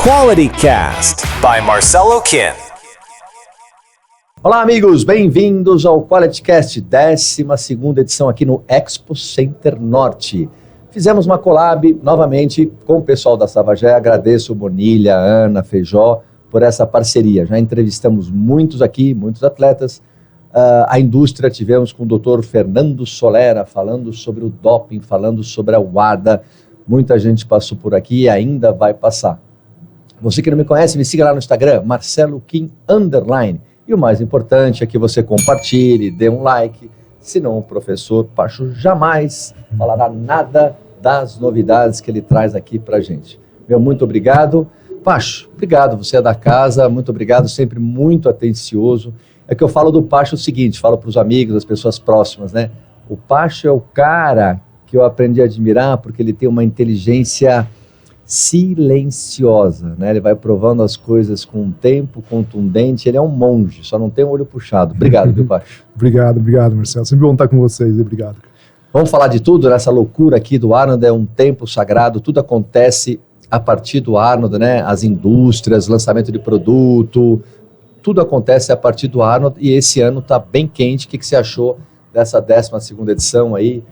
Quality Cast by Marcelo Kim. Olá, amigos, bem-vindos ao Quality Cast, 12ª edição aqui no Expo Center Norte. Fizemos uma collab novamente com o pessoal da Savagé. Agradeço Bonilha, Ana, Feijó por essa parceria. Já entrevistamos muitos aqui, muitos atletas. A indústria tivemos com o Dr. Fernando Solera falando sobre o doping, falando sobre a WADA. Muita gente passou por aqui e ainda vai passar. Você que não me conhece, me siga lá no Instagram, Marcelo Kim _. E o mais importante é que você compartilhe, dê um like, senão o professor Pacho jamais falará nada das novidades que ele traz aqui pra gente. Meu muito obrigado. Pacho, obrigado, você é da casa, muito obrigado, sempre muito atencioso. É que eu falo do Pacho o seguinte, falo para os amigos, as pessoas próximas, né? O Pacho é o cara que eu aprendi a admirar porque ele tem uma inteligência silenciosa, né? Ele vai provando as coisas com um tempo contundente, ele é um monge, só não tem o olho puxado. Obrigado, viu, Pacho? Obrigado, Marcelo. Sempre bom estar com vocês, obrigado. Vamos falar de tudo nessa loucura aqui do Arnold, é um tempo sagrado, tudo acontece a partir do Arnold, né? As indústrias, lançamento de produto, tudo acontece a partir do Arnold e esse ano está bem quente. O que você achou dessa 12ª edição aí?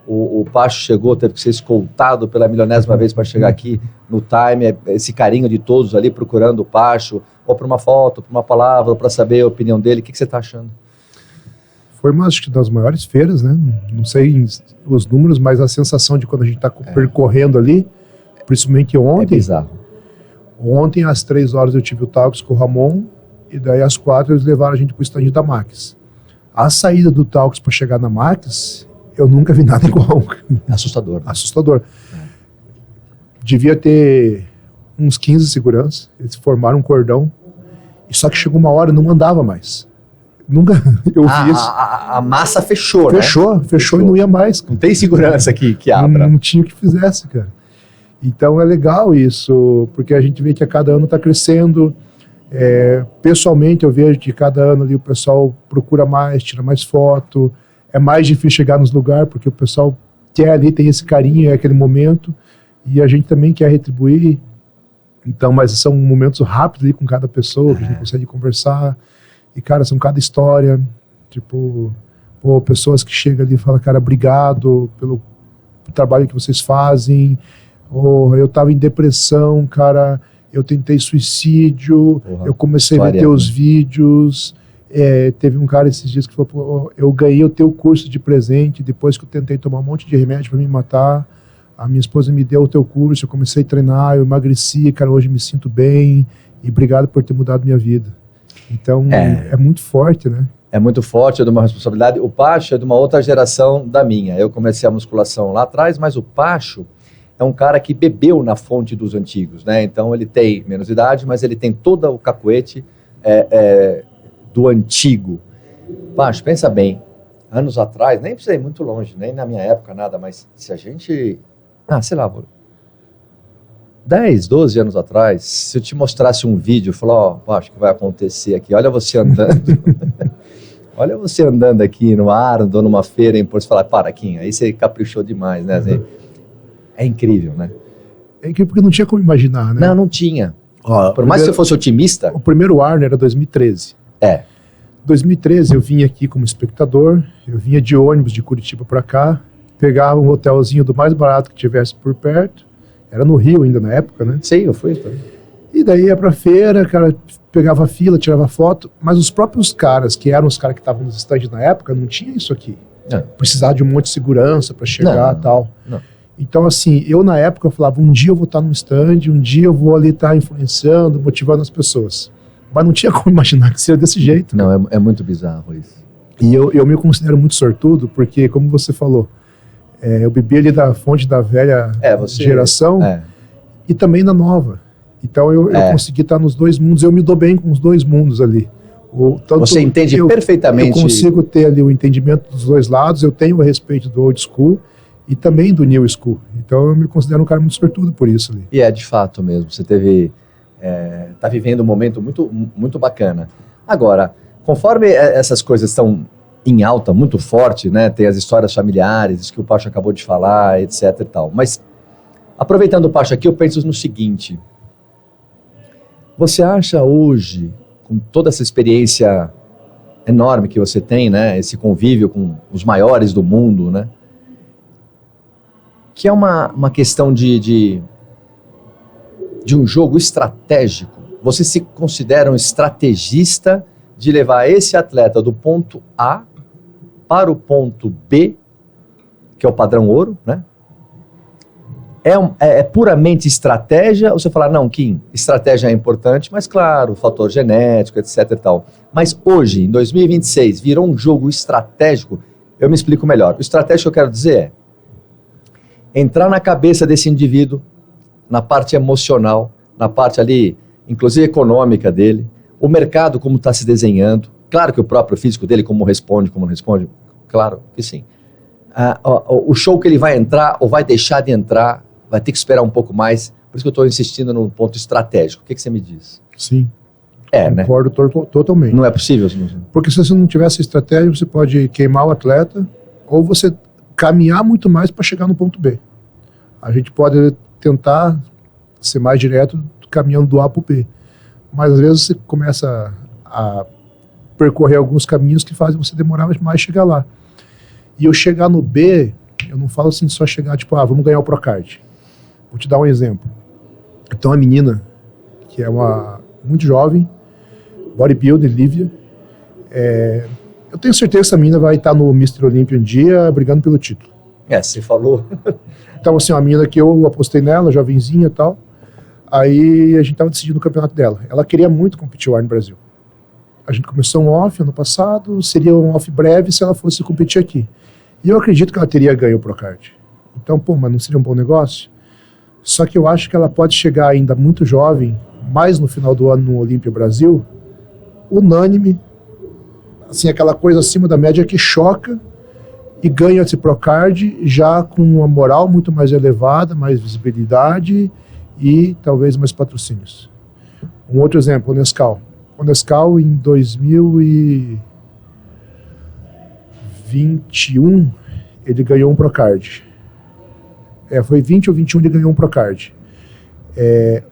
O Pacho chegou, teve que ser escoltado pela milionésima vez para chegar aqui no time, esse carinho de todos ali procurando o Pacho, ou para uma foto, para uma palavra, ou para saber a opinião dele. O que você está achando? Foi uma das maiores feiras, né? Não sei os números, mas a sensação de quando a gente está percorrendo ali, principalmente ontem. É bizarro. Ontem, às 3 horas, eu tive o Talks com o Ramon, e daí às 4 eles levaram a gente para o stand da Max. A saída do Talks para chegar na Max, eu nunca vi nada igual. Assustador. Né? Assustador. Devia ter uns 15 seguranças, eles formaram um cordão, e só que chegou uma hora e não andava mais. Nunca eu vi isso. A massa fechou, né? Fechou e não ia mais. Não tem segurança aqui que abra. Não tinha o que fizesse, cara. Então é legal isso, porque a gente vê que a cada ano está crescendo. Pessoalmente eu vejo que cada ano ali o pessoal procura mais, tira mais foto, é mais difícil chegar nos lugares, porque o pessoal quer ali, tem esse carinho, é aquele momento, e a gente também quer retribuir. Então, mas são momentos rápidos ali com cada pessoa, que a gente consegue conversar, e cara, são cada história, tipo, pessoas que chegam ali e falam, cara, obrigado pelo trabalho que vocês fazem, eu tava em depressão, cara, eu tentei suicídio, eu comecei a ver teus vídeos. Teve um cara esses dias que falou, eu ganhei o teu curso de presente depois que eu tentei tomar um monte de remédio para me matar. A minha esposa me deu o teu curso, eu comecei a treinar, eu emagreci, cara, hoje me sinto bem e obrigado por ter mudado minha vida. Então, é muito forte, né? É muito forte, é de uma responsabilidade. O Pacho é de uma outra geração da minha. Eu comecei a musculação lá atrás, mas o Pacho é um cara que bebeu na fonte dos antigos, né? Então ele tem menos idade, mas ele tem todo o cacuete do antigo. Pacho, pensa bem, anos atrás, nem precisa ir muito longe, nem na minha época nada, mas se a gente, sei lá, 10, 12 anos atrás, se eu te mostrasse um vídeo, falar, Pacho, o que vai acontecer aqui? Olha você andando, olha você andando aqui no Arnold, ou numa feira em Porto, você fala, para, Kim, aí você caprichou demais, né? Assim, é incrível, né? É incrível porque não tinha como imaginar, né? Não tinha. Por mais que você fosse otimista... O primeiro Arnold era 2013. 2013 eu vinha aqui como espectador, eu vinha de ônibus de Curitiba para cá, pegava um hotelzinho do mais barato que tivesse por perto, era no Rio ainda na época, né? Sim, eu fui também. E daí ia pra feira, cara, pegava fila, tirava foto, mas os próprios caras, que eram os caras que estavam nos estandes na época, não tinha isso aqui. Precisava de um monte de segurança para chegar e tal. Então, assim, eu na época eu falava, um dia eu vou estar num stand, um dia eu vou ali estar influenciando, motivando as pessoas. Mas não tinha como imaginar que seria desse jeito. Não, é muito bizarro isso. E eu me considero muito sortudo, porque, como você falou, eu bebi ali da fonte da velha geração e também da nova. Então eu consegui estar nos dois mundos, eu me dou bem com os dois mundos ali. Você entende perfeitamente. Eu consigo ter ali o entendimento dos dois lados, eu tenho o respeito do old school e também do new school. Então eu me considero um cara muito sortudo por isso ali. E de fato mesmo, você tá vivendo um momento muito, muito bacana. Agora, conforme essas coisas estão em alta, muito forte, né? Tem as histórias familiares, isso que o Pacho acabou de falar, etc e tal. Mas, aproveitando o Pacho aqui, eu penso no seguinte. Você acha hoje, com toda essa experiência enorme que você tem, né, esse convívio com os maiores do mundo, né, que é uma questão de um jogo estratégico? Você se considera um estrategista de levar esse atleta do ponto A para o ponto B, que é o padrão ouro, né? É puramente estratégia, ou você fala, não, Kim, estratégia é importante, mas claro, fator genético, etc e tal. Mas hoje, em 2026, virou um jogo estratégico? Eu me explico melhor. O estratégico que eu quero dizer é entrar na cabeça desse indivíduo, na parte emocional, na parte ali, inclusive econômica dele, o mercado como está se desenhando, claro que o próprio físico dele como responde, como não responde, claro que sim. O show que ele vai entrar ou vai deixar de entrar, vai ter que esperar um pouco mais, por isso que eu estou insistindo no ponto estratégico. O que você me diz? Sim. Né? Concordo totalmente. Não é possível? Porque se você não tivesse estratégia, você pode queimar o atleta ou você caminhar muito mais para chegar no ponto B. A gente pode tentar ser mais direto caminhando do A para o B. Mas às vezes você começa a percorrer alguns caminhos que fazem você demorar mais a chegar lá. E eu chegar no B, eu não falo assim de só chegar tipo, vamos ganhar o Procard. Vou te dar um exemplo. Então a menina, que é muito jovem, bodybuilder, Lívia, eu tenho certeza que essa menina vai estar no Mr. Olympia um dia brigando pelo título. Você falou. Então assim, uma menina que eu apostei nela, jovenzinha e tal, aí a gente estava decidindo o campeonato dela. Ela queria muito competir lá no Brasil. A gente começou um off ano passado, seria um off breve se ela fosse competir aqui. E eu acredito que ela teria ganho o Procard. Então, mas não seria um bom negócio? Só que eu acho que ela pode chegar ainda muito jovem, mais no final do ano no Olímpia Brasil, unânime, assim, aquela coisa acima da média que choca e ganha esse Procard já com uma moral muito mais elevada, mais visibilidade e talvez mais patrocínios. Um outro exemplo, o Nescau. O Nescau em 2021 ele ganhou um Procard. Foi 20 ou 21 ele ganhou um Procard.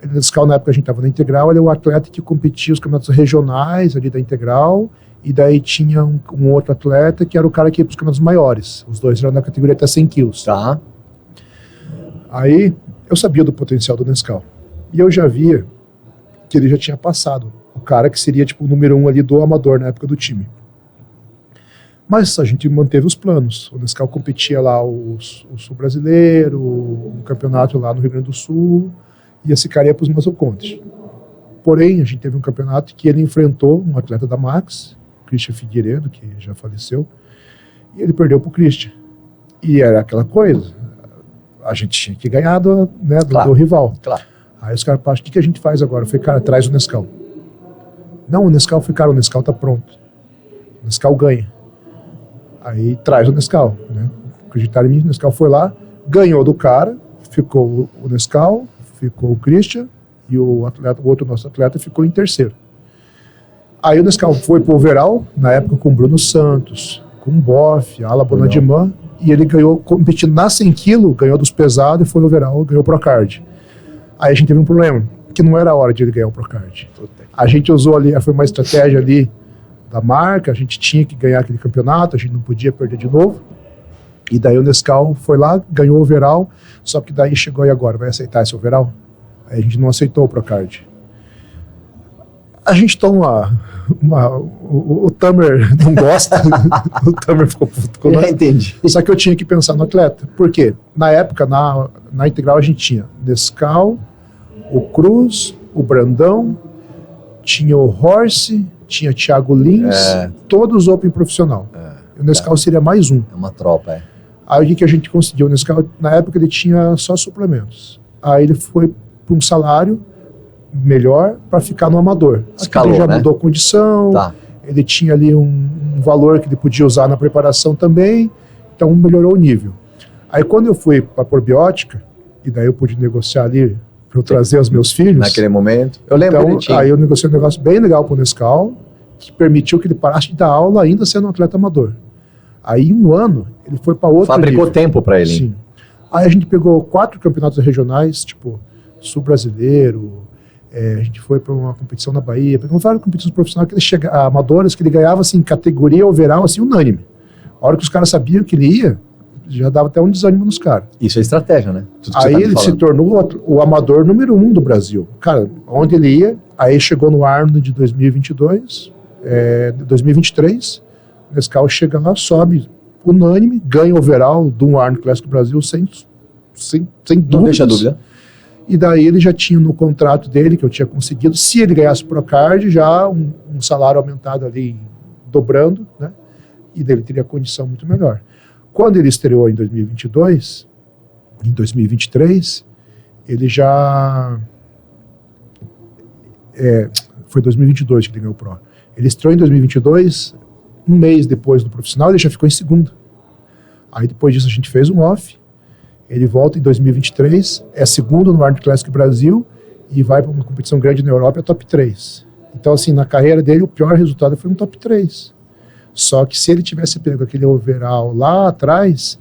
O Nescau, na época a gente estava na Integral, ele é o atleta que competia os campeonatos regionais ali da Integral, e daí tinha um outro atleta que era o cara que ia para os campeonatos maiores. Os dois eram na categoria até 100 quilos. Tá. Aí eu sabia do potencial do Nescau. E eu já via que ele já tinha passado o cara que seria tipo o número 1 ali do amador na época do time. Mas a gente manteve os planos. O Nescau competia lá o Sul Brasileiro, um campeonato lá no Rio Grande do Sul, e esse cara ia para os muscle country. Porém, a gente teve um campeonato que ele enfrentou um atleta da Max, Christian Figueiredo, que já faleceu, e ele perdeu para o Christian. E era aquela coisa, a gente tinha que ganhar do rival. Claro. Aí os caras falaram, o que a gente faz agora? Eu falei, cara, traz o Nescau. Não, o Nescau, o Nescau tá pronto. O Nescau ganha. Aí traz o Nescau, né? Acreditaram em mim, o Nescau foi lá, ganhou do cara, ficou o Nescau, ficou o Christian, e o outro nosso atleta ficou em terceiro. Aí o Nescau foi pro overall, na época com o Bruno Santos, com o Boff, Ala Bonadiman, e ele ganhou, competindo na 100 kg, ganhou dos pesados e foi no overall, ganhou o Procard. Aí a gente teve um problema, que não era a hora de ele ganhar o Procard. A gente usou ali, foi uma estratégia ali da marca, a gente tinha que ganhar aquele campeonato, a gente não podia perder de novo. E daí o Nescau foi lá, ganhou o overall, só que daí chegou e agora, vai aceitar esse overall? Aí a gente não aceitou o Procard. A gente toma o Tamer não gosta, o Tamer ficou puto com nós. Entendi. Só que eu tinha que pensar no atleta. Por quê? Na época, na Integral, a gente tinha Nescau, o Cruz, o Brandão, tinha o Horse, tinha Thiago Lins, todos Open profissional. O Nescau seria mais um. É uma tropa, Aí o que a gente conseguiu? O Nescau, na época, ele tinha só suplementos. Aí ele foi para um salário melhor para ficar no amador. Escalou, ele já né? mudou a condição, ele tinha ali um valor que ele podia usar na preparação também, então melhorou o nível. Aí quando eu fui para a probiótica, e daí eu pude negociar ali para eu trazer os meus filhos. Naquele momento. Eu lembro então, aí eu negociei um negócio bem legal com o Nescau, que permitiu que ele parasse de dar aula ainda sendo um atleta amador. Aí em um ano, ele foi para outro Fabricou nível. tempo para ele. Sim. Aí a gente pegou 4 campeonatos regionais, tipo Sul Brasileiro, A gente foi para uma competição na Bahia, várias competições profissionais que ele amadoras, que ele ganhava assim, categoria overall, assim, unânime. A hora que os caras sabiam que ele ia, já dava até um desânimo nos caras. Isso é estratégia, né? Tudo que Aí você tá me ele se falando. tornou o amador número 1 do Brasil. Cara, onde ele ia, aí chegou no Arnold de 2022, 2023, o Nescau chega lá, sobe unânime, ganha overall do Arnold Classic Brasil sem dúvidas. Não deixa dúvida. E daí ele já tinha no contrato dele, que eu tinha conseguido, se ele ganhasse o Procard, já um salário aumentado ali, dobrando, né? E dele teria condição muito melhor. Quando ele estreou em 2022, em 2023, ele já... foi 2022 que ele ganhou o Pro. Ele estreou em 2022, um mês depois do profissional, ele já ficou em segundo. Aí depois disso a gente fez um off, ele volta em 2023, é segundo no Arnold Classic Brasil e vai para uma competição grande na Europa, é top 3. Então, assim, na carreira dele, o pior resultado foi um top 3. Só que se ele tivesse pego aquele overall lá atrás,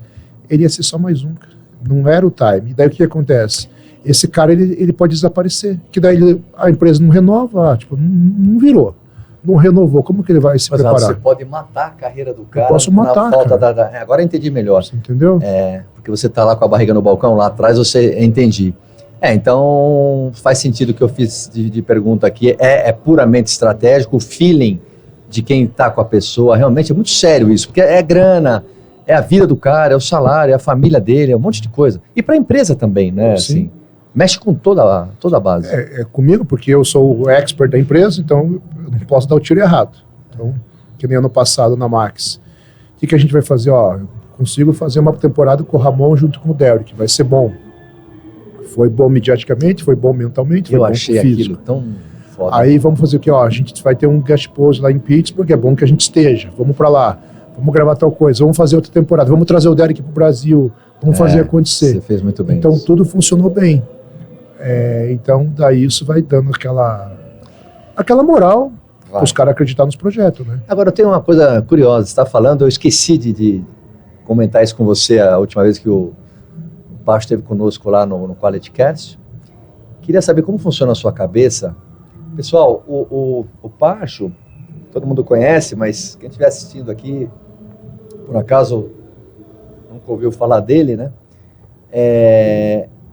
ele ia ser só mais um, cara. Não era o time. E daí o que acontece? Esse cara, ele pode desaparecer. Que daí a empresa não renova, não virou. Não renovou. Como que ele vai se preparar? Você pode matar a carreira do cara. Eu posso matar, na falta cara. Agora eu entendi melhor. Você entendeu? Porque você tá lá com a barriga no balcão, lá atrás entendi. Então faz sentido o que eu fiz de pergunta aqui. É puramente estratégico, o feeling de quem tá com a pessoa, realmente é muito sério isso, porque é grana, é a vida do cara, é o salário, é a família dele, é um monte de coisa. E para a empresa também, né? Sim. Assim, mexe com toda a base. É comigo, porque eu sou o expert da empresa, então eu não posso dar o tiro errado. Então, que nem ano passado na Max. O que a gente vai fazer? Eu consigo fazer uma temporada com o Ramon junto com o Derek, vai ser bom. Foi bom mediaticamente, foi bom mentalmente, foi Eu bom achei físico. aquilo tão foda. Aí vamos fazer o quê? A gente vai ter um guest post lá em Pittsburgh, é bom que a gente esteja. Vamos para lá, vamos gravar tal coisa, vamos fazer outra temporada, vamos trazer o Derek para o Brasil, vamos fazer acontecer. Você fez muito bem. Então isso. tudo funcionou bem. Então daí isso vai dando aquela moral para os caras acreditar nos projetos, né? Agora eu tenho uma coisa curiosa, você está falando, eu esqueci de comentar isso com você a última vez que o Pacho esteve conosco lá no Quality Cast. Queria saber como funciona a sua cabeça. Pessoal, o Pacho, todo mundo conhece, mas quem estiver assistindo aqui, por acaso nunca ouviu falar dele, né?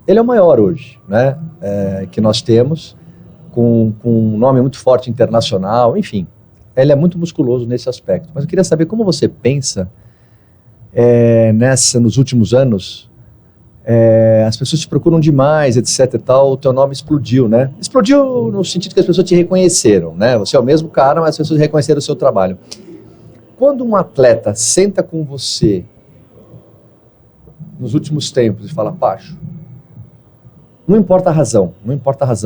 Ele é o maior hoje, né? Que nós temos, com um nome muito forte internacional, enfim. Ele é muito musculoso nesse aspecto. Mas eu queria saber como você pensa nos últimos anos. As pessoas te procuram demais, etc e tal, o teu nome explodiu, né? Explodiu no sentido que as pessoas te reconheceram, né? Você é o mesmo cara, mas as pessoas reconheceram o seu trabalho. Quando um atleta senta com você nos últimos tempos e fala, Pacho, não importa a razão,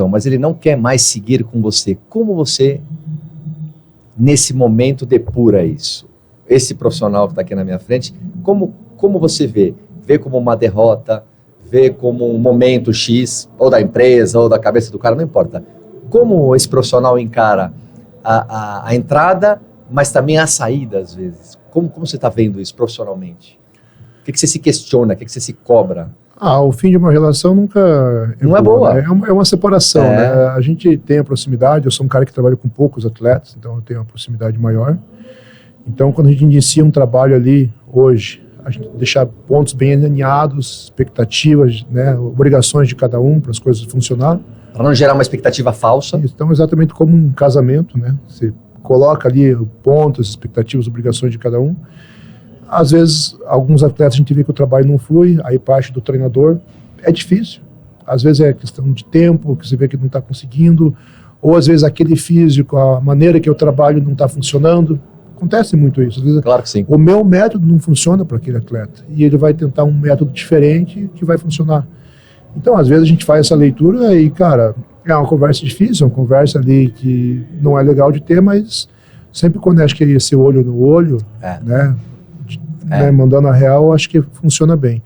mas ele não quer mais seguir com você, como você, nesse momento, depura isso? Esse profissional que está aqui na minha frente, como você vê? Vê como uma derrota, vê como um momento X, ou da empresa, ou da cabeça do cara, não importa. Como esse profissional encara a entrada, mas também a saída, às vezes? Como você está vendo isso profissionalmente? O que você se questiona, o que você se cobra? O fim de uma relação nunca não é boa. Né? É uma separação, né? A gente tem a proximidade, eu sou um cara que trabalha com poucos atletas, então eu tenho uma proximidade maior. Então, quando a gente inicia um trabalho ali, hoje, a gente deixar pontos bem alinhados, expectativas, né, obrigações de cada um para as coisas funcionar. Para não gerar uma expectativa falsa. Então, exatamente como um casamento, né? Você coloca ali pontos, expectativas, obrigações de cada um. Às vezes, alguns atletas a gente vê que o trabalho não flui, aí parte do treinador. É difícil. Às vezes é questão de tempo, que você vê que não está conseguindo, ou às vezes aquele físico, a maneira que eu trabalho não está funcionando. Acontece muito isso. Às vezes, claro que sim. O meu método não funciona para aquele atleta, e ele vai tentar um método diferente que vai funcionar. Então, às vezes a gente faz essa leitura e, cara, é uma conversa difícil, uma conversa ali que não é legal de ter, mas sempre quando eu acho que ia ser olho no olho, né, mandando a real, acho que funciona bem.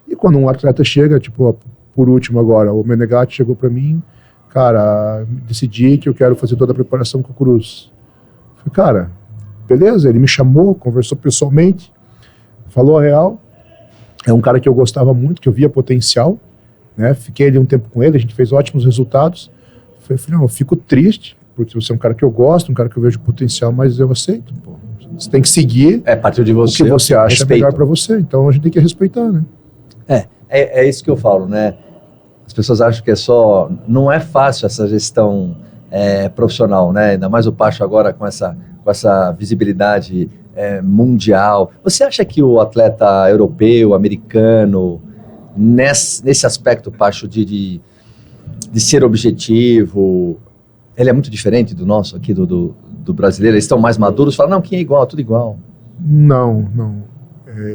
E quando um atleta chega, tipo, por último agora, o Menegatti chegou para mim, cara, decidi que eu quero fazer toda a preparação com o Cruz. Falei, cara, beleza, ele me chamou, conversou pessoalmente, falou a real, é um cara que eu gostava muito, que eu via potencial, né? Fiquei ali um tempo com ele, a gente fez ótimos resultados, falei, não, eu fico triste, porque você é um cara que eu gosto, um cara que eu vejo potencial, mas eu aceito, pô. Você tem que seguir Partiu de você, o que você acha respeito. melhor para você. Então a gente tem que respeitar, né? É isso que eu falo, né? As pessoas acham que não é fácil essa gestão profissional, né? Ainda mais o Pacho agora com essa visibilidade mundial. Você acha que o atleta europeu, americano, nesse aspecto, Pacho, de ser objetivo, ele é muito diferente do nosso aqui, do brasileiro? Eles estão mais maduros? Falam, não, quem é igual? Tudo igual. Não.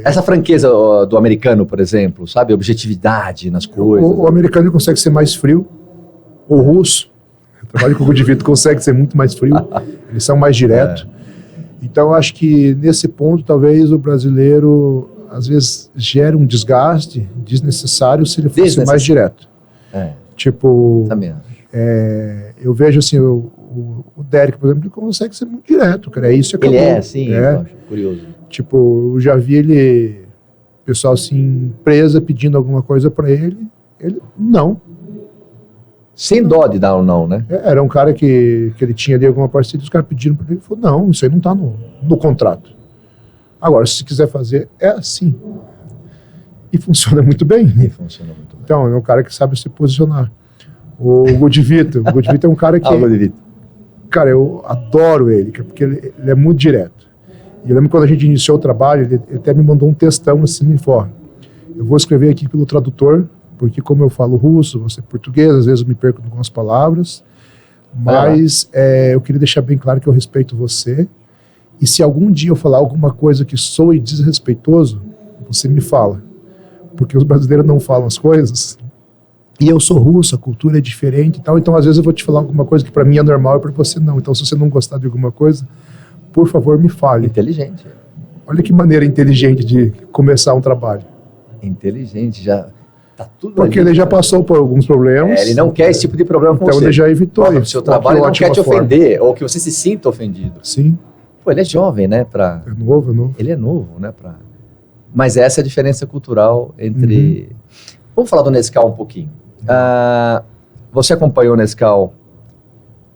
Essa franqueza do americano, por exemplo, sabe? Objetividade nas coisas. O americano consegue ser mais frio. O russo, eu trabalho com o Gudivito, consegue ser muito mais frio. Eles são mais diretos. Então, eu acho que nesse ponto, talvez o brasileiro, às vezes, gera um desgaste desnecessário se ele fosse mais direto. Tipo, também. Eu vejo assim, o Derek, por exemplo, ele consegue ser muito direto, cara. Isso acabou. Ele é assim, eu acho curioso. Tipo, eu já vi ele, pessoal assim, empresa pedindo alguma coisa pra ele não. Sem dó de dar ou não, né? Era um cara que ele tinha ali alguma parceria, os caras pedindo pra ele falou, não, isso aí não tá no contrato. Agora, se quiser fazer, é assim. E funciona muito bem. Então, é um cara que sabe se posicionar. O Gudivito é um cara que... Cara, eu adoro ele, porque ele é muito direto. E eu lembro quando a gente iniciou o trabalho, ele até me mandou um textão assim, fora. Eu vou escrever aqui pelo tradutor, porque como eu falo russo, você é português, às vezes eu me perco com algumas palavras, mas eu queria deixar bem claro que eu respeito você, e se algum dia eu falar alguma coisa que soe desrespeitoso, você me fala, porque os brasileiros não falam as coisas, e eu sou russo, a cultura é diferente e tal, então às vezes eu vou te falar alguma coisa que para mim é normal e para você não, então se você não gostar de alguma coisa, por favor me fale. Inteligente. Olha que maneira inteligente de começar um trabalho. Inteligente, já tá tudo porque ali, ele já passou por alguns problemas. Ele não quer esse tipo de problema com então você. Ele já evitou o seu trabalho, ele não quer te ofender, ou que você se sinta ofendido. Sim. Pô, ele é jovem, né? É novo. Ele é novo, né? Mas essa é a diferença cultural entre... Vamos falar do Nescau um pouquinho. Você acompanhou o Nescau?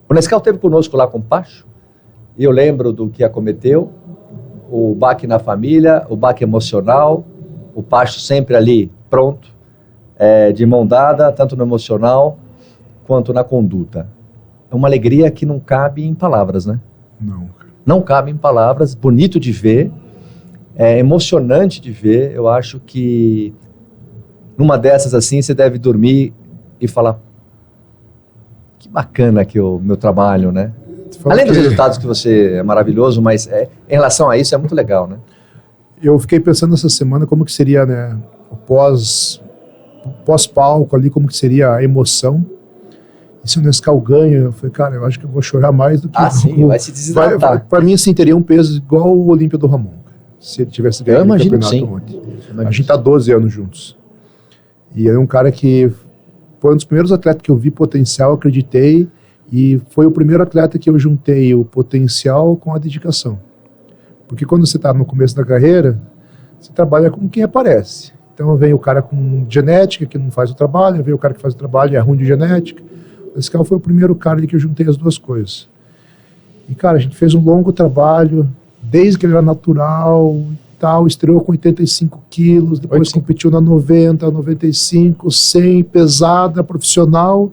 O Nescau esteve conosco lá com o Pacho, e eu lembro do que acometeu, o baque na família, o baque emocional, o Pacho sempre ali, pronto, de mão dada, tanto no emocional quanto na conduta. É uma alegria que não cabe em palavras, né? Não cabe em palavras, bonito de ver, é emocionante de ver. Eu acho que numa dessas assim, você deve dormir e falar, que bacana que o meu trabalho, né? Além dos resultados que você é maravilhoso, mas em relação a isso é muito legal, né? Eu fiquei pensando essa semana como que seria, né, o pós-palco ali, como que seria a emoção. E se o Nescau ganha, eu falei, cara, eu acho que eu vou chorar mais do que... sim, vai se desidratar. Para mim, assim, teria um peso igual o Olímpia do Ramon, se ele tivesse ganho o campeonato ontem. A gente tá 12 anos juntos. E ele é um cara que foi um dos primeiros atletas que eu vi potencial, acreditei, e foi o primeiro atleta que eu juntei o potencial com a dedicação. Porque quando você está no começo da carreira, você trabalha com quem aparece. Então vem o cara com genética, que não faz o trabalho, vem o cara que faz o trabalho e é ruim de genética. Esse cara foi o primeiro cara ali que eu juntei as duas coisas. E, cara, a gente fez um longo trabalho, desde que ele era natural e tal, estreou com 85 quilos, depois competiu na 90, 95, 100, pesada, profissional.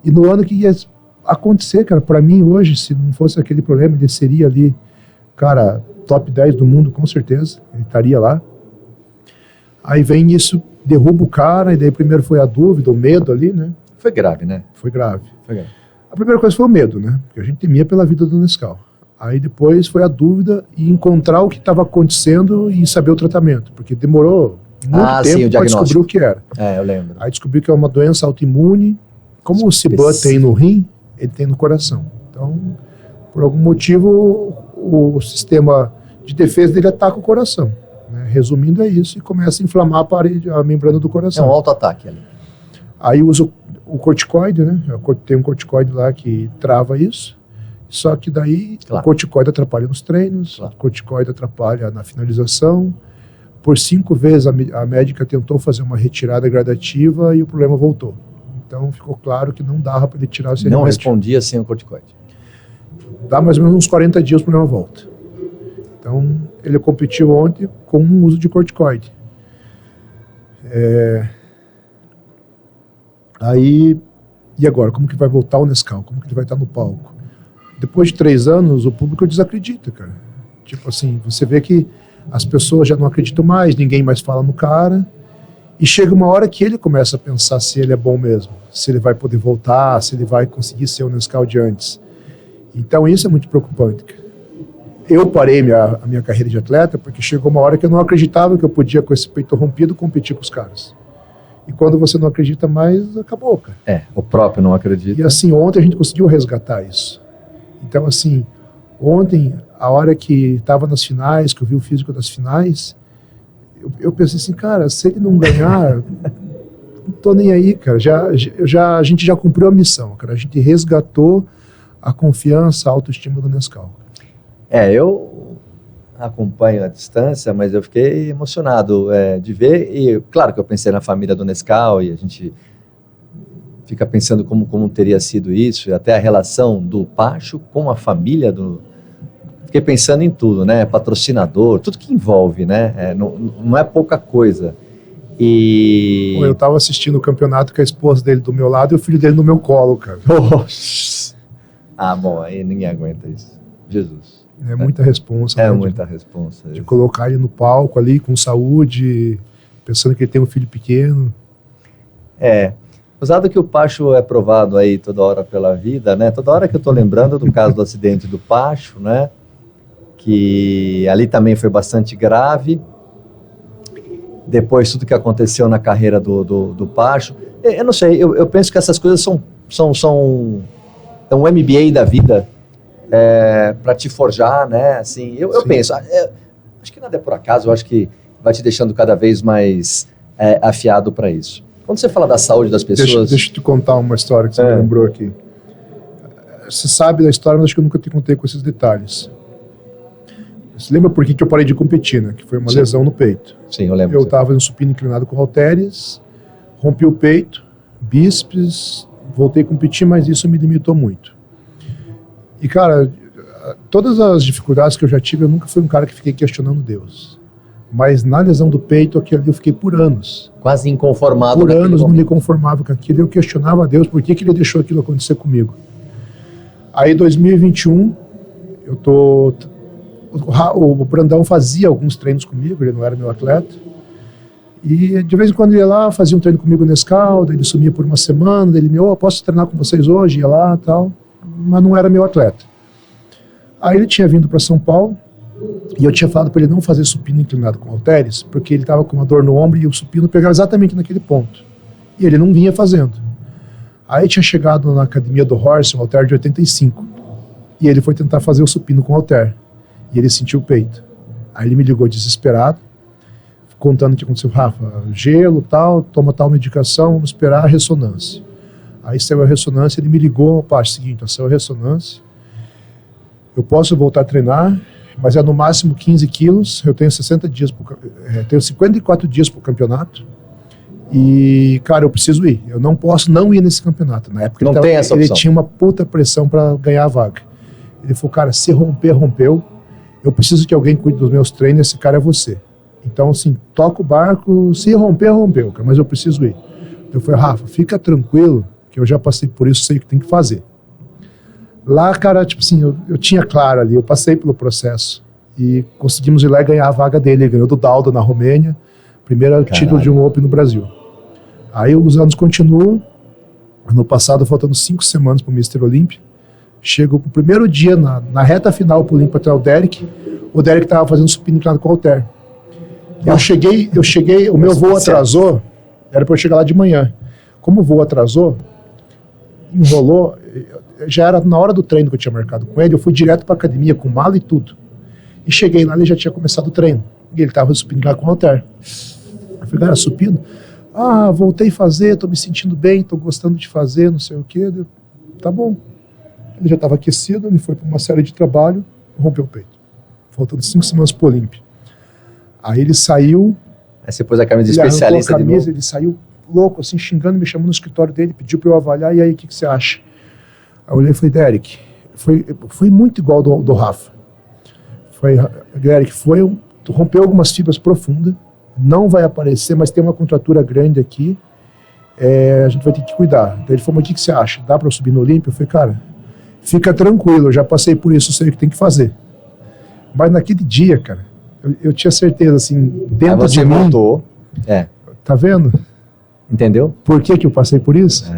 E no ano que ia acontecer, cara, para mim hoje, se não fosse aquele problema, ele seria ali, cara, top 10 do mundo, com certeza, ele estaria lá. Aí vem isso, derruba o cara, e daí primeiro foi a dúvida, o medo ali, né? Foi grave, né? Foi grave. A primeira coisa foi o medo, né? Porque a gente temia pela vida do Nescau. Aí depois foi a dúvida e encontrar o que estava acontecendo e saber o tratamento, porque demorou muito tempo para descobrir o que era. Eu lembro. Aí descobri que é uma doença autoimune, como o Ciban tem no rim, ele tem no coração. Então, por algum motivo, o sistema de defesa dele ataca o coração. Né? Resumindo, é isso, e começa a inflamar a membrana do coração. É um auto-ataque ali. Aí usa o corticoide, né? Tem um corticoide lá que trava isso. Só que daí o corticoide atrapalha nos treinos, o corticoide atrapalha na finalização. Por 5 vezes a médica tentou fazer uma retirada gradativa e o problema voltou. Então ficou claro que não dava para ele tirar esse Não remédio. respondia sem o corticoide. Dá mais ou menos uns 40 dias para uma volta. Então ele competiu ontem com o uso de corticoide. Aí, e agora? Como que vai voltar o Nescau? Como que ele vai estar no palco? Depois de 3 anos, o público desacredita, cara. Tipo assim, você vê que as pessoas já não acreditam mais, ninguém mais fala no cara. E chega uma hora que ele começa a pensar se ele é bom mesmo, se ele vai poder voltar, se ele vai conseguir ser o Nescau de antes. Então isso é muito preocupante, cara. Eu parei a minha carreira de atleta porque chegou uma hora que eu não acreditava que eu podia, com esse peito rompido, competir com os caras. E quando você não acredita mais, acabou, cara. O próprio não acredita. E assim, ontem a gente conseguiu resgatar isso. Então assim, ontem, a hora que estava nas finais, que eu vi o físico das finais, eu pensei assim, cara, se ele não ganhar, não tô nem aí, cara. A gente já cumpriu a missão, cara. A gente resgatou a confiança, a autoestima do Nescau. Eu acompanho à distância, mas eu fiquei emocionado de ver. E claro que eu pensei na família do Nescau e a gente fica pensando como teria sido isso, e até a relação do Pacho com a família do... Fiquei pensando em tudo, né? Patrocinador, tudo que envolve, né? Não é pouca coisa. E... Eu tava assistindo o campeonato com a esposa dele do meu lado e o filho dele no meu colo, cara. Bom, aí ninguém aguenta isso. Jesus. É muita responsa. É muita responsa. De colocar ele no palco ali com saúde, pensando que ele tem um filho pequeno. Usado que o Pacho é provado aí toda hora pela vida, né? Toda hora que eu tô lembrando do caso do acidente do Pacho, né? Que ali também foi bastante grave. Depois, tudo que aconteceu na carreira do Pacho. Eu não sei, eu penso que essas coisas são um MBA da vida para te forjar, né? Assim, eu penso, acho que nada é por acaso, eu acho que vai te deixando cada vez mais afiado para isso. Quando você fala da saúde das pessoas... Deixa eu te contar uma história que você me lembrou aqui. Você sabe da história, mas acho que eu nunca te contei com esses detalhes. Você lembra por que eu parei de competir, né? Que foi uma lesão no peito. Sim, eu lembro. Eu estava fazendo supino inclinado com halteres, rompi o peito, bíceps, voltei a competir, mas isso me limitou muito. E, cara, todas as dificuldades que eu já tive, eu nunca fui um cara que fiquei questionando Deus. Mas na lesão do peito, aquilo ali eu fiquei por anos. Quase inconformado. Por anos não me conformava com aquilo. Eu questionava a Deus por que ele deixou aquilo acontecer comigo. Aí, em 2021, o Brandão fazia alguns treinos comigo, ele não era meu atleta. E de vez em quando ele ia lá, fazia um treino comigo nesse caldo, ele sumia por uma semana, ele me, posso treinar com vocês hoje? Ia lá e tal. Mas não era meu atleta. Aí ele tinha vindo para São Paulo, e eu tinha falado para ele não fazer supino inclinado com halteres, porque ele estava com uma dor no ombro e o supino pegava exatamente naquele ponto. E ele não vinha fazendo. Aí tinha chegado na academia do Horse, um halter de 85. E ele foi tentar fazer o supino com halter. E ele sentiu o peito. Aí ele me ligou desesperado, contando o que aconteceu. Rafa, gelo, toma tal medicação, vamos esperar a ressonância. Aí saiu a ressonância, ele me ligou, seguinte, saiu a ressonância, eu posso voltar a treinar, mas é no máximo 15 quilos, eu tenho 60 dias, tenho 54 dias para o campeonato, e, cara, eu preciso ir, eu não posso não ir nesse campeonato. Na época ele tinha uma puta pressão para ganhar a vaga. Ele falou, cara, se romper, rompeu, eu preciso que alguém cuide dos meus treinos, esse cara é você. Então, assim, toca o barco, se romper, rompeu, cara, mas eu preciso ir. Eu falei, Rafa, fica tranquilo, que eu já passei por isso, sei o que tem que fazer. Lá, cara, tipo assim, eu tinha claro ali, eu passei pelo processo e conseguimos ir lá e ganhar a vaga dele. Ele ganhou do Daldo na Romênia, primeiro título de um Open no Brasil. Aí os anos continuam, ano passado, faltando 5 semanas para o Mr. Olímpia, chego no primeiro dia, na reta final para o Olímpia até o Derek estava fazendo supino inclinado com halter. Eu cheguei, o meu voo atrasou, era para eu chegar lá de manhã. Como o voo atrasou, enrolou, já era na hora do treino que eu tinha marcado com ele, eu fui direto para a academia com mala e tudo. E cheguei lá, ele já tinha começado o treino. E ele estava supino lá com halter. Eu falei, cara, supino? Voltei a fazer, tô me sentindo bem, tô gostando de fazer, não sei o quê. Tá bom. Ele já estava aquecido, ele foi para uma série de trabalho, rompeu o peito. Faltando 5 semanas pro Olímpia. Aí ele saiu. Aí você pôs a camisa de especialista de novo. Ele saiu louco, assim, xingando, me chamando no escritório dele, pediu para eu avaliar, e aí, o que você acha? Aí eu olhei e falei, Derek, foi muito igual do Rafa. Derek, rompeu algumas fibras profundas, não vai aparecer, mas tem uma contratura grande aqui, a gente vai ter que cuidar. Daí ele falou, mas o que você acha? Dá para eu subir no Olímpio? Eu falei, cara, fica tranquilo, eu já passei por isso, sei o que tem que fazer. Mas naquele dia, cara, eu tinha certeza, assim, dentro de mim... montou. Tá vendo? Entendeu? Por que eu passei por isso?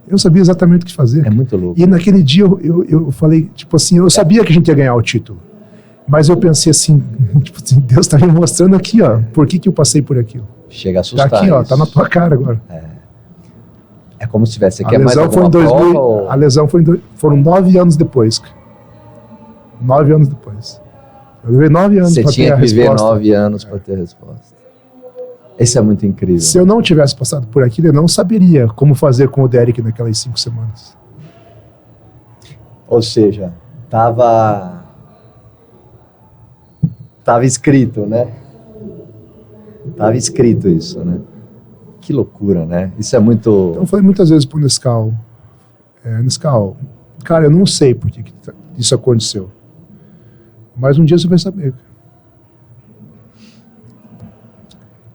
Eu sabia exatamente o que fazer. É muito louco. E naquele dia eu falei, tipo assim, eu sabia que a gente ia ganhar o título. Mas eu pensei assim, tipo assim, Deus tá me mostrando aqui, ó, por que eu passei por aquilo. Chega a assustar. Tá aqui, ó, isso. tá na tua cara agora. É como se tivesse... Você A quer mais lesão foi alguma em 2000, prova? Ou... A lesão foram 9 anos depois. 9 anos depois. Eu levei 9 anos Você para ter tinha a que viver resposta. 9 anos para ter a resposta. Isso é muito incrível. Se eu não tivesse passado por aquilo, eu não saberia como fazer com o Derek naquelas 5 semanas. Ou seja, tava escrito, né? Tava escrito isso, né? Que loucura, né? Isso é muito... Então eu falei muitas vezes pro Nescau, Nescau, cara, eu não sei por que isso aconteceu. Mas um dia você vai saber.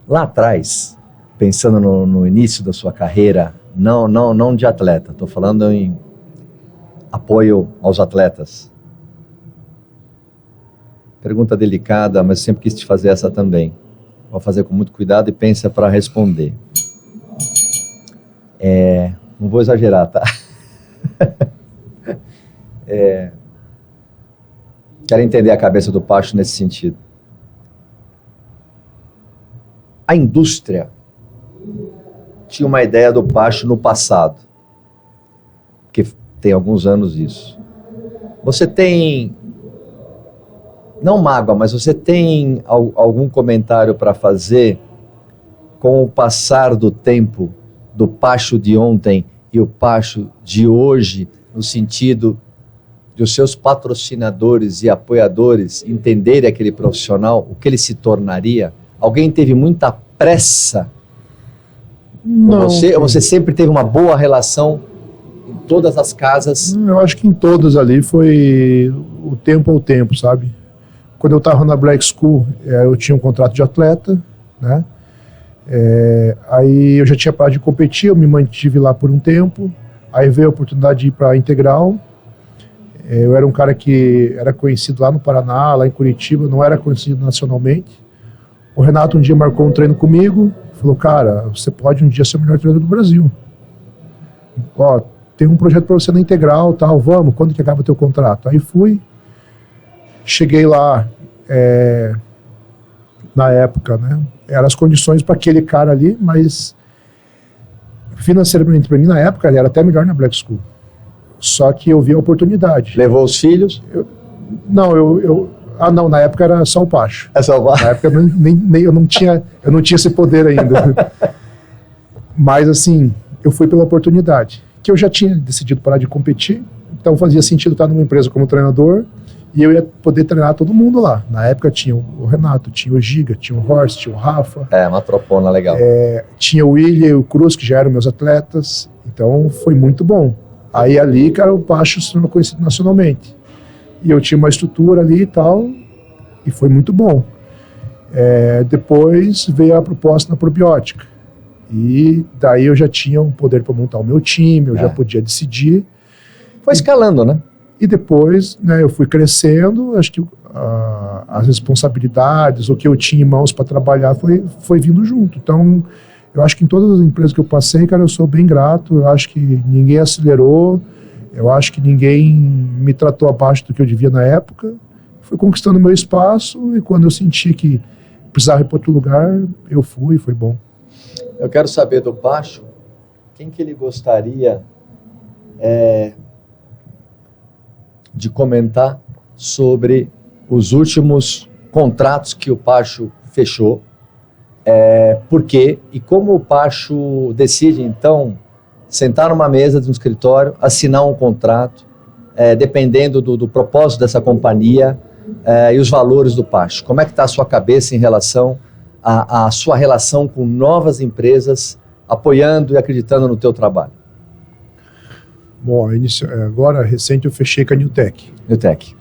Lá atrás, pensando no início da sua carreira, não de atleta, estou falando em apoio aos atletas. Pergunta delicada, mas sempre quis te fazer essa também. Vou fazer com muito cuidado e pensa para responder. Não vou exagerar, tá? Quero entender a cabeça do Pacho nesse sentido. A indústria tinha uma ideia do Pacho no passado, que tem alguns anos isso. Você tem, não mágoa, mas você tem algum comentário para fazer com o passar do tempo do Pacho de ontem e o Pacho de hoje, no sentido de os seus patrocinadores e apoiadores entenderem aquele profissional, o que ele se tornaria? Alguém teve muita pressa com você? Ou você sempre teve uma boa relação em todas as casas? Eu acho que em todas ali foi o tempo ao tempo, sabe? Quando eu estava na Black School, eu tinha um contrato de atleta, né? Aí eu já tinha parado de competir, eu me mantive lá por um tempo, aí veio a oportunidade de ir para a Integral. Eu era um cara que era conhecido lá no Paraná, lá em Curitiba, não era conhecido nacionalmente. O Renato um dia marcou um treino comigo, falou, cara, você pode um dia ser o melhor treinador do Brasil. Ó, tem um projeto para você na Integral, tal, vamos, quando que acaba o teu contrato? Aí fui, cheguei lá, na época, né, eram as condições para aquele cara ali, mas financeiramente para mim, na época, ele era até melhor na Black School. Só que eu vi a oportunidade. Levou os filhos? Não, na época era só o Pacho. É só o Pacho? Na época eu não tinha esse poder ainda. Mas assim, eu fui pela oportunidade. Que eu já tinha decidido parar de competir, então fazia sentido estar numa empresa como treinador e eu ia poder treinar todo mundo lá. Na época tinha o Renato, tinha o Giga, tinha o Horst, tinha o Rafa. Uma tropona legal. Tinha o William e o Cruz, que já eram meus atletas. Então foi muito bom. Aí ali, cara, o Pacho se tornou conhecido nacionalmente. E eu tinha uma estrutura ali e tal, e foi muito bom. Depois veio a proposta na probiótica. E daí eu já tinha um poder para montar o meu time, eu já podia decidir. Foi escalando, né? E depois, né, eu fui crescendo, acho que as responsabilidades, o que eu tinha em mãos para trabalhar foi vindo junto. Então, eu acho que em todas as empresas que eu passei, cara, eu sou bem grato, eu acho que ninguém acelerou, eu acho que ninguém me tratou abaixo do que eu devia na época. Fui conquistando meu espaço e quando eu senti que precisava ir para outro lugar, eu fui e foi bom. Eu quero saber do Pacho, quem que ele gostaria de comentar sobre os últimos contratos que o Pacho fechou, por quê e como o Pacho decide, então, sentar numa mesa de um escritório, assinar um contrato, dependendo do propósito dessa companhia e os valores do Pacho. Como é que está a sua cabeça em relação à sua relação com novas empresas apoiando e acreditando no teu trabalho? Bom, agora, recente, eu fechei com a Newtek. Newtek.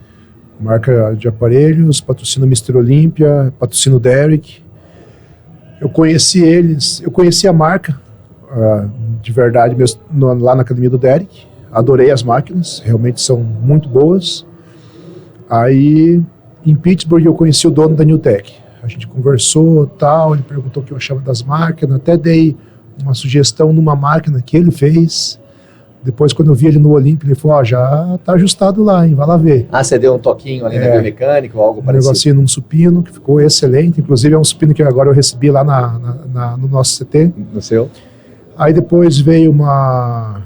Marca de aparelhos, patrocina o Mr. Olímpia, patrocina o Derek. Eu conheci eles, eu conheci a marca, de verdade mesmo, lá na academia do Derek. Adorei as máquinas, realmente são muito boas. Aí, em Pittsburgh, eu conheci o dono da Newtek. A gente conversou, tal, ele perguntou o que eu achava das máquinas, até dei uma sugestão numa máquina que ele fez. Depois, quando eu vi ele no Olímpia, ele falou, já tá ajustado lá, hein, vai lá ver. Você deu um toquinho ali na biomecânica ou algo parecido? Um negocinho num supino, que ficou excelente. Inclusive, é um supino que agora eu recebi lá no nosso CT. No seu? Aí depois veio uma...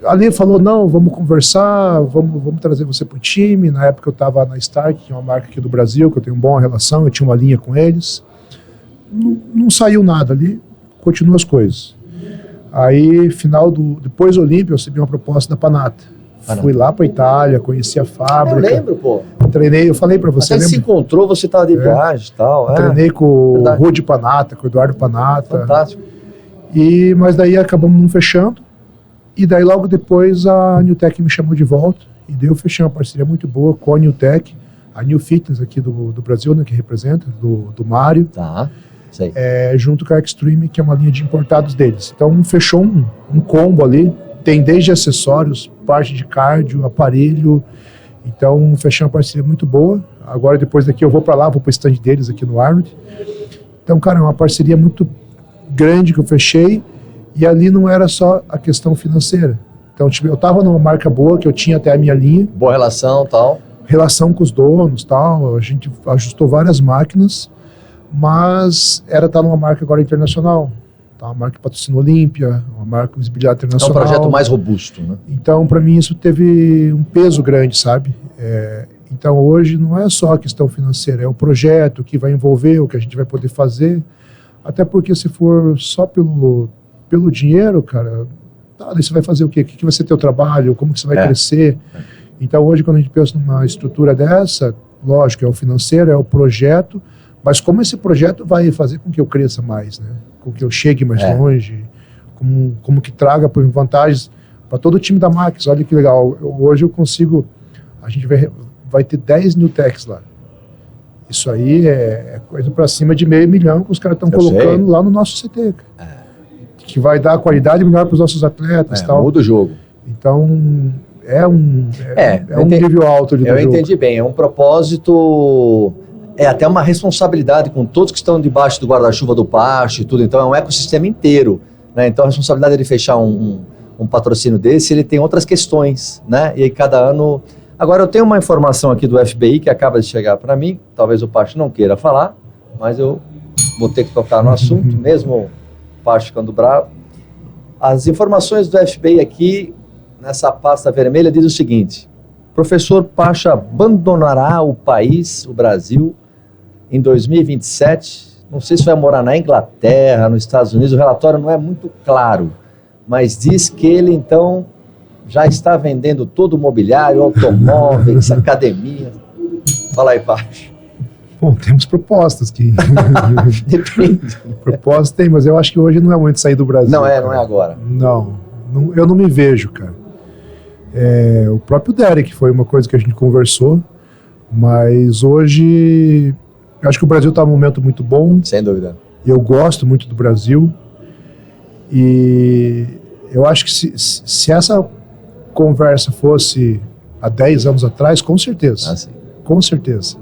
Ali falou, não, vamos conversar, vamos trazer você pro time. Na época eu estava na Stark, que é uma marca aqui do Brasil, que eu tenho uma boa relação, eu tinha uma linha com eles. Não saiu nada ali, continuam as coisas. Aí, depois do Olímpia, eu recebi uma proposta da Panata. Fui lá pra Itália, conheci a fábrica. Eu lembro, pô. Treinei, eu falei pra você, lembra? Se encontrou, você tava de viagem e tal. Treinei com o Rudy Panata, com o Eduardo Panata. Fantástico. Mas daí acabamos não fechando. E daí logo depois a Newtek me chamou de volta. E daí eu fechei uma parceria muito boa com a Newtek, a New Fitness aqui do Brasil, né, que representa, do Mário. Tá. Sei. Junto com a Extreme, que é uma linha de importados deles. Então fechou um combo ali, tem desde acessórios, parte de cardio, aparelho. Então fechei uma parceria muito boa. Agora depois daqui eu vou para lá, vou para o stand deles aqui no Arnold. Então, cara, é uma parceria muito grande que eu fechei, e ali não era só a questão financeira. Então, tipo, eu estava numa marca boa, que eu tinha até a minha linha. Boa relação, tal. Relação com os donos, tal. A gente ajustou várias máquinas, mas era estar numa marca agora internacional. Tá? Uma marca que patrocina Olímpia, uma marca com visibilidade internacional. É um projeto mais robusto, né? Então, para mim, isso teve um peso grande, sabe? Então, hoje, não é só a questão financeira, é o projeto que vai envolver, o que a gente vai poder fazer. Até porque, se for só pelo dinheiro, cara, daí você vai fazer o quê? O que vai ser teu trabalho? Como que você vai crescer? Então, hoje, quando a gente pensa numa estrutura dessa, lógico, é o financeiro, é o projeto, mas como esse projeto vai fazer com que eu cresça mais, né? Com que eu chegue mais longe, como que traga vantagens para todo o time da Max. Olha que legal, hoje eu consigo, a gente vai ter 10 Newteks lá. Isso aí é coisa para cima de $500 mil que os caras estão colocando lá no nosso CT. Que vai dar qualidade melhor para os nossos atletas. Tal. Muda o jogo. Então, é um nível alto ali do jogo. Eu entendi bem, é um propósito... até uma responsabilidade com todos que estão debaixo do guarda-chuva do Pacho e tudo. Então é um ecossistema inteiro, né? Então a responsabilidade de fechar um patrocínio desse, ele tem outras questões, né? E aí cada ano... Agora eu tenho uma informação aqui do FBI que acaba de chegar para mim, talvez o Pacho não queira falar, mas eu vou ter que tocar no assunto, mesmo o Pacho ficando bravo. As informações do FBI aqui, nessa pasta vermelha, diz o seguinte: professor Pacho abandonará o país, o Brasil, em 2027, não sei se vai morar na Inglaterra, nos Estados Unidos, o relatório não é muito claro, mas diz que ele, então, já está vendendo todo o mobiliário, automóveis, academia. Fala aí, Pacho. Bom, temos propostas que... Depende. Propostas tem, mas eu acho que hoje não é muito sair do Brasil. Não é agora. Não, eu não me vejo, cara. O próprio Derek foi uma coisa que a gente conversou, mas hoje... Eu acho que o Brasil está num momento muito bom. Sem dúvida. Eu gosto muito do Brasil. E eu acho que se essa conversa fosse há 10 anos atrás, com certeza. Sim. Com certeza.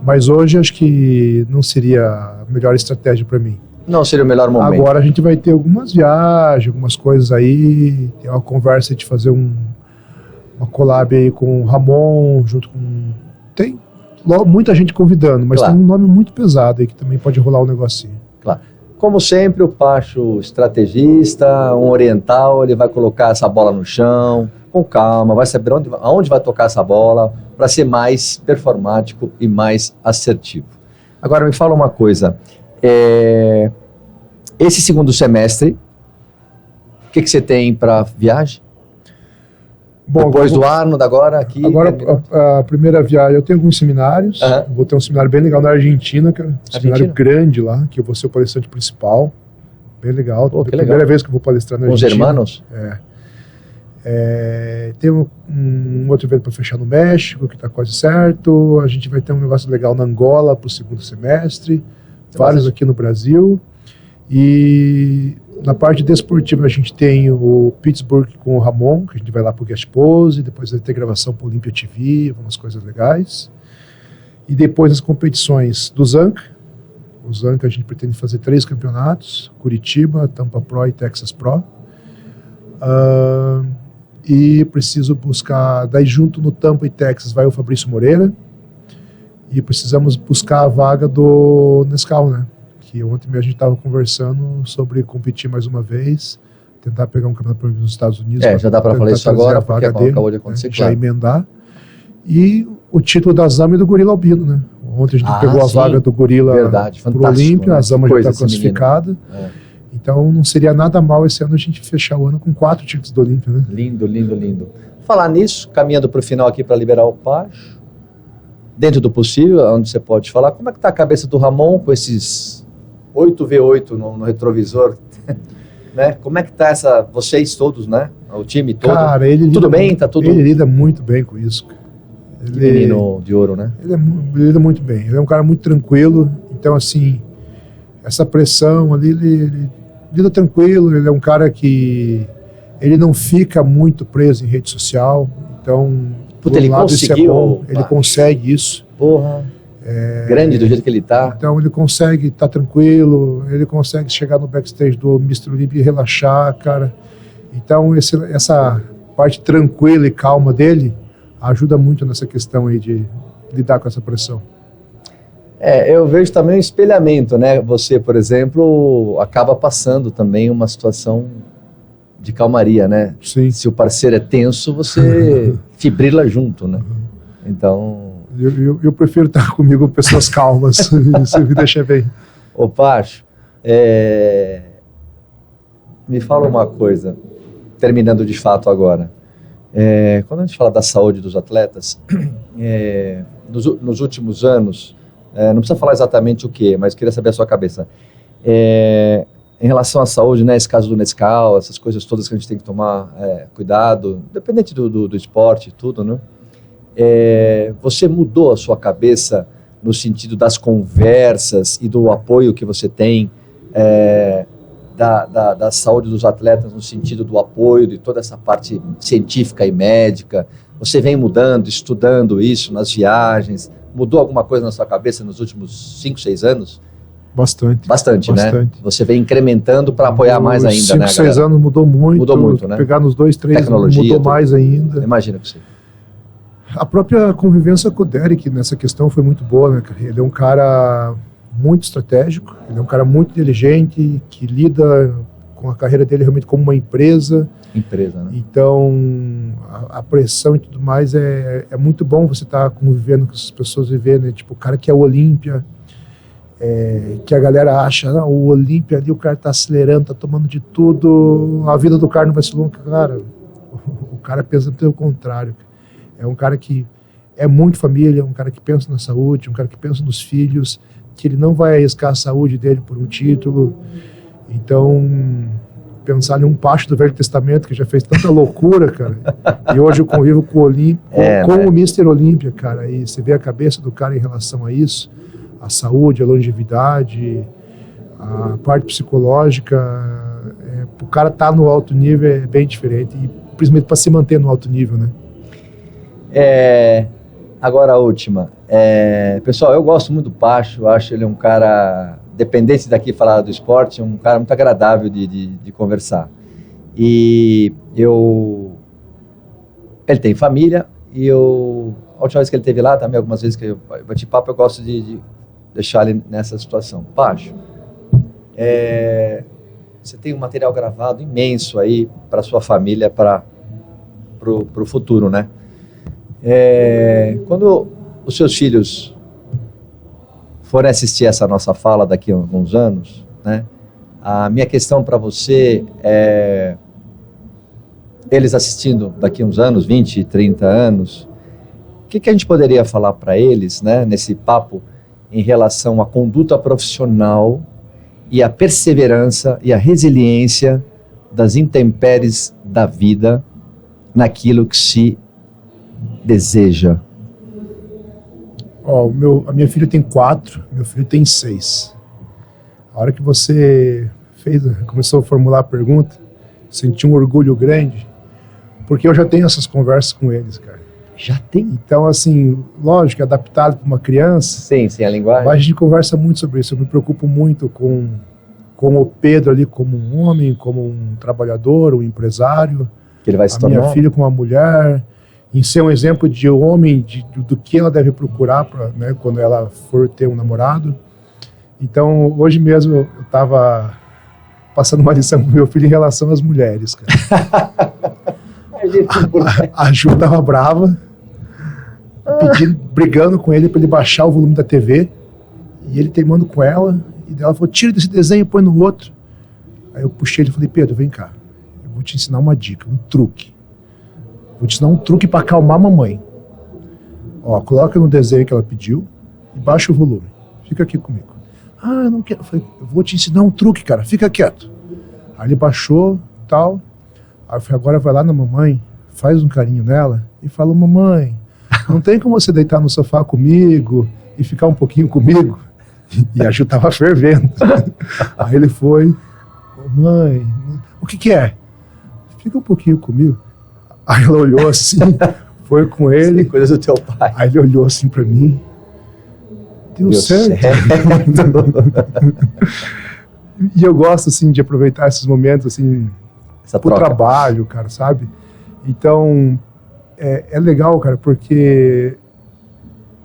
Mas hoje acho que não seria a melhor estratégia para mim. Não seria o melhor momento. Agora a gente vai ter algumas viagens, algumas coisas aí. Tem uma conversa de fazer uma collab aí com o Ramon, junto com... Tem muita gente convidando, mas claro, tem um nome muito pesado aí que também pode rolar um negocinho. Claro. Como sempre, o Pacho estrategista, um oriental, ele vai colocar essa bola no chão, com calma, vai saber aonde vai tocar essa bola para ser mais performático e mais assertivo. Agora, me fala uma coisa. Esse segundo semestre, o que você tem para viagem? Bom, depois do Arnold, agora aqui... Agora, a primeira viagem, eu tenho alguns seminários. Vou ter um seminário bem legal na Argentina, cara. Um seminário grande lá, que eu vou ser o palestrante principal. bem legal. Pô, que Primeira legal. vez que eu vou palestrar na Com os Argentina. irmãos? Tem um outro evento para fechar no México, que está quase certo. A gente vai ter um negócio legal na Angola para o segundo semestre. Vários aqui no Brasil. E na parte desportiva a gente tem o Pittsburgh com o Ramon, que a gente vai lá para o Guest Pose, depois vai ter gravação para o Olympia TV, umas coisas legais. E depois as competições do Zanca. O Zanca a gente pretende fazer 3 campeonatos, Curitiba, Tampa Pro e Texas Pro. E preciso buscar, daí junto no Tampa e Texas vai o Fabrício Moreira, e precisamos buscar a vaga do Nescau, né? Que ontem mesmo a gente estava conversando sobre competir mais uma vez, tentar pegar um campeonato nos Estados Unidos. Já dá para falar isso agora, porque acabou de acontecer, né? Já emendar. E o título da Zama e do Gorila Albino, né? Ontem a gente pegou a vaga do Gorila pro Olímpia, né? A Zama já está classificada. Então não seria nada mal esse ano a gente fechar o ano com 4 títulos do Olímpia, né? Lindo, lindo, lindo. Falar nisso, caminhando para o final aqui para liberar o Pacho, dentro do possível, onde você pode falar, como é que está a cabeça do Ramon com esses 8v8 no retrovisor? Né? Como é que está vocês todos, né? O time todo? Cara, ele tudo bem? Tá tudo... Ele lida muito bem com isso. Menino de ouro, né? Ele lida muito bem. Ele é um cara muito tranquilo. Então, assim, essa pressão ali, ele lida tranquilo. Ele é um cara que ele não fica muito preso em rede social. Então, Puta, ele lado, conseguiu, isso é bom. Ele consegue isso. Porra. Grande do jeito que ele tá. Então ele consegue estar tranquilo, ele consegue chegar no backstage do Mr. Olympia e relaxar, cara. Então essa parte tranquila e calma dele ajuda muito nessa questão aí de lidar com essa pressão. Eu vejo também um espelhamento, né? Você, por exemplo, acaba passando também uma situação de calmaria, né? Sim. Se o parceiro é tenso, você fibrila junto, né? Então... Eu prefiro estar comigo com pessoas calmas, isso me deixa bem. Ô Pacho, me fala uma coisa, terminando de fato agora. Quando a gente fala da saúde dos atletas, nos últimos anos, não precisa falar exatamente o que, mas queria saber a sua cabeça. Em relação à saúde, né, esse caso do Nescau, essas coisas todas que a gente tem que tomar cuidado, independente do esporte e tudo, né? Você mudou a sua cabeça no sentido das conversas e do apoio que você tem da saúde dos atletas, no sentido do apoio de toda essa parte científica e médica? Você vem mudando, estudando isso nas viagens? Mudou alguma coisa na sua cabeça nos últimos 5, 6 anos? Bastante, né? Você vem incrementando para apoiar mais ainda, né? 5, 6 anos mudou muito. Mudou muito, né? Pegar nos 2, 3 Tecnologia, mudou tudo. mais ainda. Imagino que sim. A própria convivência com o Derek nessa questão foi muito boa, né, cara? Ele é um cara muito estratégico, ele é um cara muito inteligente, que lida com a carreira dele realmente como uma empresa. Né? Então, a pressão e tudo mais é muito bom você estar convivendo com essas pessoas, viver, né? Tipo, o cara que é o Olímpia, que a galera acha, o Olímpia ali, o cara tá acelerando, tá tomando de tudo, a vida do cara não vai ser longa. Cara, o cara pensa pelo contrário. É um cara que é muito família, um cara que pensa na saúde, um cara que pensa nos filhos, que ele não vai arriscar a saúde dele por um título. Então, pensar em um Pacho do Velho Testamento, que já fez tanta loucura, cara, e hoje eu convivo com o Olímpia, com o Mr. Olímpia, cara, e você vê a cabeça do cara em relação a isso, a saúde, a longevidade, a parte psicológica, o cara tá no alto nível é bem diferente, e principalmente para se manter no alto nível, né? Agora a última. Pessoal, eu gosto muito do Pacho, eu acho ele um cara, dependente daqui falar do esporte, um cara muito agradável de conversar. E ele tem família, e a última vez que ele esteve lá, também algumas vezes que eu bati papo, eu gosto de deixar ele nessa situação. Pacho, você tem um material gravado imenso aí para sua família, para o futuro, né? Quando os seus filhos forem assistir essa nossa fala daqui a alguns anos, né, a minha questão para você é, eles assistindo daqui a uns anos, 20, 30 anos, o que a gente poderia falar para eles, né, nesse papo em relação à conduta profissional e a perseverança e a resiliência das intempéries da vida naquilo que se deseja? Ó, a minha filha tem 4, meu filho tem 6. A hora que você começou a formular a pergunta, senti um orgulho grande, porque eu já tenho essas conversas com eles, cara. Já tem? Então, assim, lógico, adaptado para uma criança. Sim, a linguagem. Mas a gente conversa muito sobre isso. Eu me preocupo muito com o Pedro ali como um homem, como um trabalhador, um empresário. Que ele vai se a tornar. Minha filha como uma mulher, em ser um exemplo de homem, do que ela deve procurar né, quando ela for ter um namorado. Então, hoje mesmo eu estava passando uma lição pro meu filho em relação às mulheres, cara. A Ju estava brava, brigando com ele para ele baixar o volume da TV, e ele teimando com ela, e ela falou, tira desse desenho e põe no outro. Aí eu puxei ele e falei, Pedro, vem cá, eu vou te ensinar uma dica, um truque. Vou te ensinar um truque para acalmar a mamãe. Ó, coloca no desenho que ela pediu e baixa o volume. Fica aqui comigo. Ah, eu não quero. Eu falei, eu vou te ensinar um truque, cara, fica quieto. Aí ele baixou, tal. Aí eu falei, agora vai lá na mamãe, faz um carinho nela e fala, mamãe, não tem como você deitar no sofá comigo e ficar um pouquinho comigo? E a Ju tava fervendo. Aí ele foi, mãe, o que é? Fica um pouquinho comigo. Aí ela olhou assim, foi com ele. Sim, coisa do teu pai. Aí ele olhou assim pra mim. Deu certo. E eu gosto, assim, de aproveitar esses momentos, assim, pro trabalho, cara, sabe? Então, é legal, cara, porque,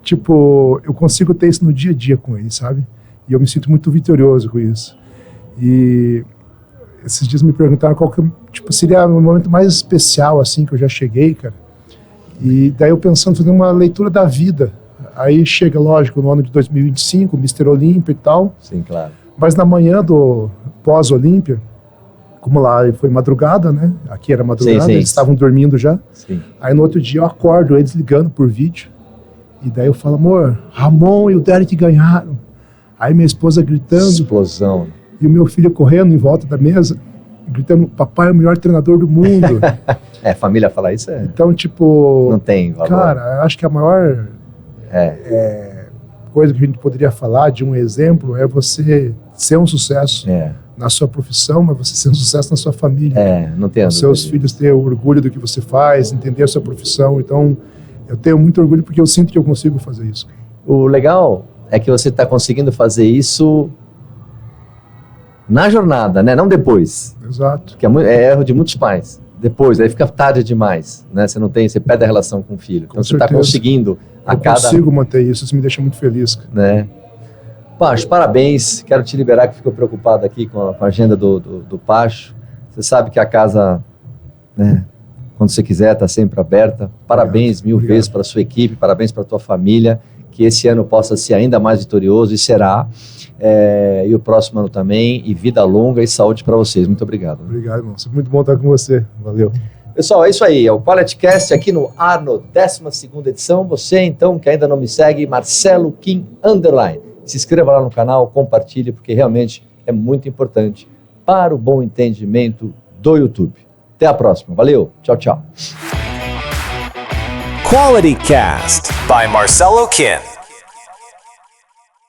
tipo, eu consigo ter isso no dia a dia com ele, sabe? E eu me sinto muito vitorioso com isso. E esses dias me perguntaram qual que, tipo, seria o momento mais especial, assim, que eu já cheguei, cara. E daí eu pensando, fazer uma leitura da vida. Aí chega, lógico, no ano de 2025, Mr. Olímpia e tal. Sim, claro. Mas na manhã do pós-Olímpia, como lá foi madrugada, né? Aqui era madrugada, sim. Eles estavam dormindo já. Sim. Aí no outro dia eu acordo eles ligando por vídeo. E daí eu falo, amor, Ramon e o Derek ganharam. Aí minha esposa gritando. Explosão. E o meu filho correndo em volta da mesa, gritando, papai é o melhor treinador do mundo. Família falar isso é... Então, tipo... Não tem valor. Cara, eu acho que a maior coisa que a gente poderia falar de um exemplo é você ser um sucesso na sua profissão, mas você ser um sucesso na sua família. Não tem. Os seus filhos terem orgulho do que você faz, entender a sua profissão. Então, eu tenho muito orgulho porque eu sinto que eu consigo fazer isso. O legal é que você está conseguindo fazer isso na jornada, né? Não depois. Exato. Que é erro de muitos pais. Depois, aí fica tarde demais, né? Você perde a relação com o filho. Então você está conseguindo eu consigo manter isso me deixa muito feliz. Né? Pacho, parabéns. Quero te liberar, que ficou preocupado aqui com a agenda do Pacho. Você sabe que a casa, né, quando você quiser, está sempre aberta. Parabéns mil vezes para a sua equipe, parabéns para a tua família. Que esse ano possa ser ainda mais vitorioso, e será. E o próximo ano também. E vida longa e saúde para vocês. Muito obrigado. Obrigado, irmão. Foi muito bom estar com você. Valeu. Pessoal, é isso aí. É o QualityCast aqui no ar, no 12ª edição. Você, então, que ainda não me segue, Marcelo Kim _. Se inscreva lá no canal, compartilhe, porque realmente é muito importante para o bom entendimento do YouTube. Até a próxima. Valeu. Tchau, tchau. Quality Cast by Marcelo Kim.